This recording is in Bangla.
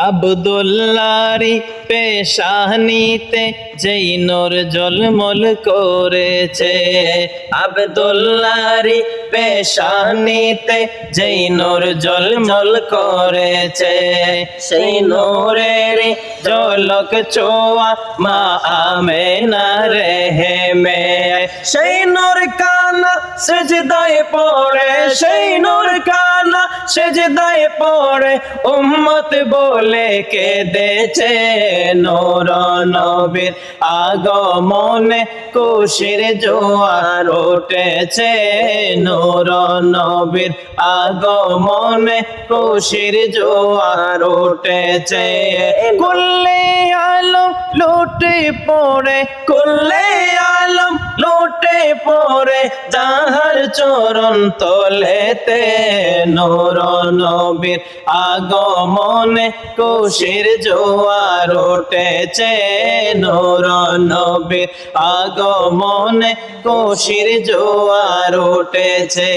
আব্দুল্লাহরি পেশানিতে যেই নূর ঝলমল করেছে, আব্দুল্লাহরি পেশানিতে যেই নূর ঝলমল করেছে, সেই নূরের ঝলক ছোঁয়া মা আমেনার রেহেমে। সেই নূর কানা সিজদায় পড়ে, সেই নূর কানা সিজদায় পড়ে উম্মত বলে কেঁদেছে। নূর নবীর আগমনে খুশির জোয়ার উঠেছে, নূর নবীর আগমনে খুশির জোয়ার উঠেছে। কুল্লে আলম লুটে পড়ে, কুল্লে আলম লুটে পড়ে যাহার চরণ তলেতে, নূর নবীর আগমনে খুশির জোয়ার উঠেছে, নূর নবীর আগমনে খুশির জোয়ার উঠেছে।